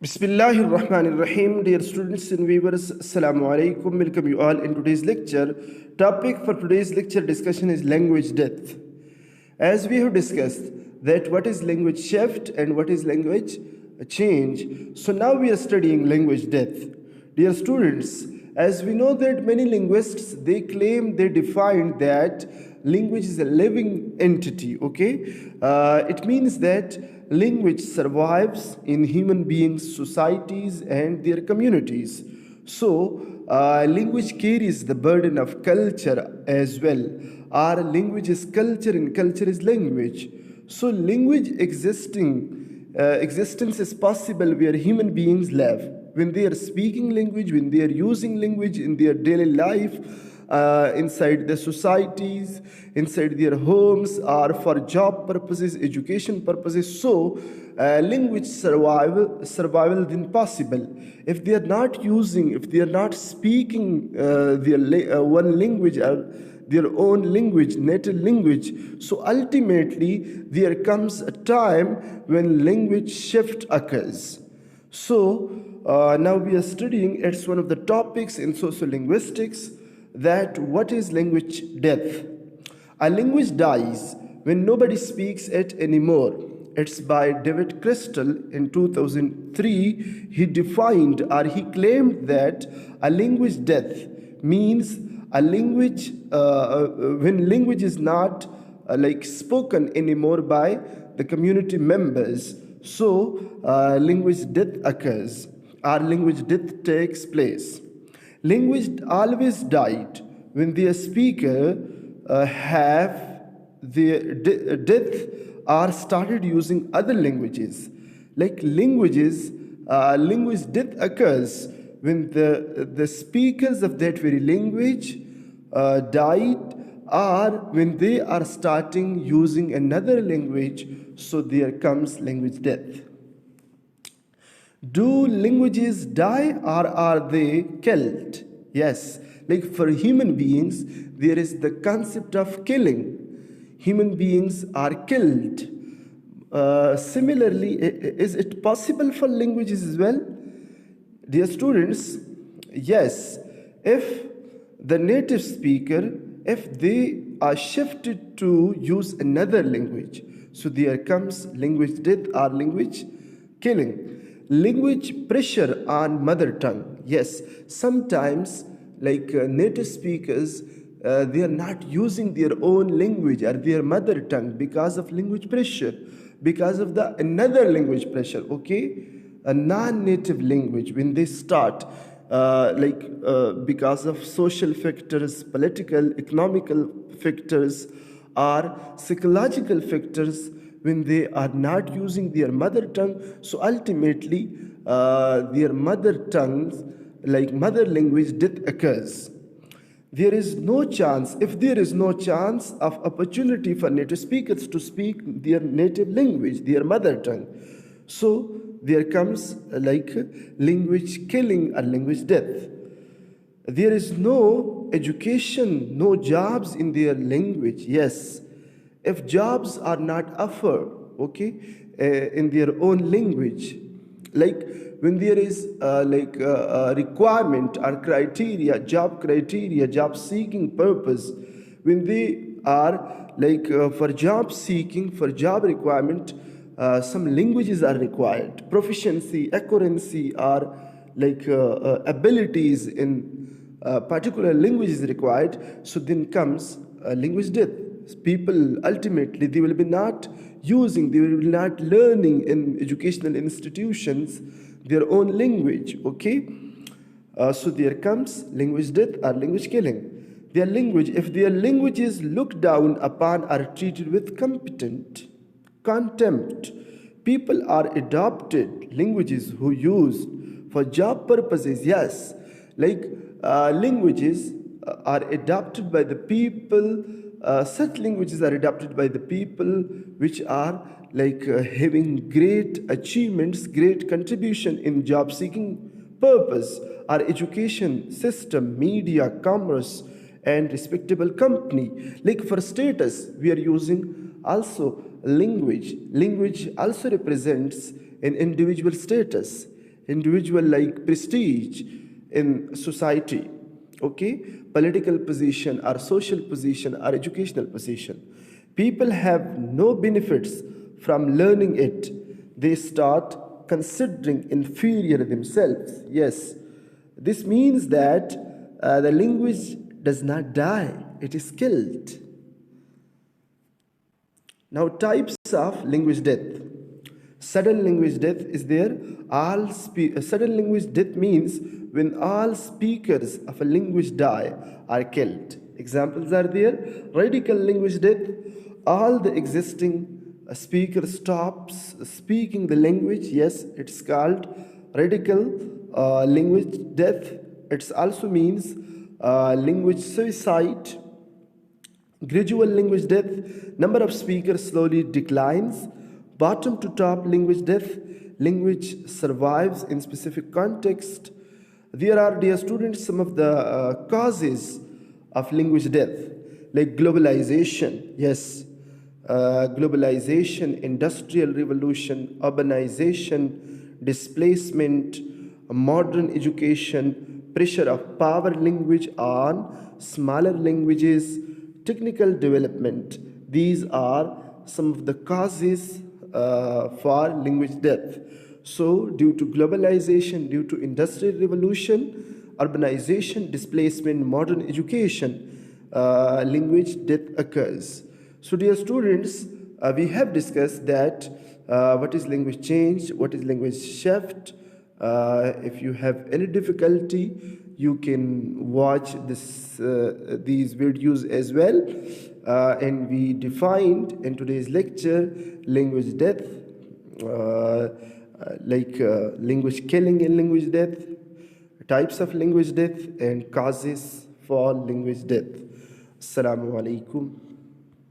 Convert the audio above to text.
Bismillahir Rahmanir Rahim. Dear students and viewers, Assalamu alaikum. Welcome you all in today's lecture. Topic for today's lecture discussion is language death. As we have discussed that what is language shift and what is language change. So now we are studying language death. Dear students, as we know that many linguists, they claim, they define that language is a living entity, okay? It means that language survives in human beings, societies, and their communities. So, language carries the burden of culture as well. Our language is culture, and culture is language. So, language existence is possible where human beings live. When they are speaking language, when they are using language in their daily life, inside the societies, inside their homes, or for job purposes, education purposes. So, language survival then possible. If they are not using, if they are not speaking their one language or their own language, native language, so ultimately there comes a time when language shift occurs. So, now we are studying, it's one of the topics in sociolinguistics, that what is language death? A language dies when nobody speaks it anymore. It's by David Crystal in 2003. He defined or he claimed that a language death means a language when language is not like spoken anymore by the community members. So language death occurs, or language death takes place. Language always died when the speaker have the death or started using other languages. Like language death occurs when the speakers of that very language died, or when they are starting using another language, so there comes language death. Do languages die or are they killed? Yes, like for human beings, there is the concept of killing. Human beings are killed. Similarly, is it possible for languages as well? Dear students, yes, if the native speaker, if they are shifted to use another language, so there comes language death or language killing. Language pressure on mother tongue. Yes, sometimes like native speakers, they are not using their own language or their mother tongue because of language pressure, because of the another language pressure, okay? A non-native language, when they start because of social factors, political, economical factors, or psychological factors, when they are not using their mother tongue, so ultimately their mother tongues, like mother language, death occurs. There is no chance, if there is no chance of opportunity for native speakers to speak their native language, their mother tongue, so there comes like language killing or language death. There is no education, no jobs in their language. Yes, if jobs are not offered, okay, in their own language, like when there is a requirement or criteria, job seeking purpose, when they are for job seeking, for job requirement, some languages are required. Proficiency, accuracy, or abilities in particular language is required. So then comes language death. People ultimately, they will be not using, they will be not learning in educational institutions their own language, okay? So there comes language death or language killing. Their language, if their language is looked down upon or treated with contempt, people are adopted languages who use for job purposes. Yes, languages are adopted by the people. Such languages are adopted by the people which are having great achievements, great contribution in job seeking purpose, our education system, media, commerce, and respectable company. Like for status, we are using also language. Language also represents an individual status. individual like prestige in society, okay, political position or social position or educational position. People have no benefits from learning it. They start considering inferior themselves. Yes, this means that the language does not die, it is killed. Now, types of language death. Sudden language death is there. Sudden language death means when all speakers of a language die or killed. Examples are there. Radical language death. All the existing speaker stops speaking the language. Yes, it's called radical language death. It also means language suicide. Gradual language death, number of speakers slowly declines. Bottom to top language death, language survives in specific context. There are, dear students, some of the causes of language death, like globalization, yes, globalization, industrial revolution, urbanization, displacement, modern education, pressure of power language on smaller languages, technical development. These are some of the causes for language death. So, due to globalization, due to industrial revolution, urbanization, displacement, modern education, language death occurs. So, dear students, we have discussed that what is language change, what is language shift. If you have any difficulty, you can watch these videos as well. And we defined in today's lecture language death, language killing and language death, types of language death, and causes for language death. Assalamu alaikum.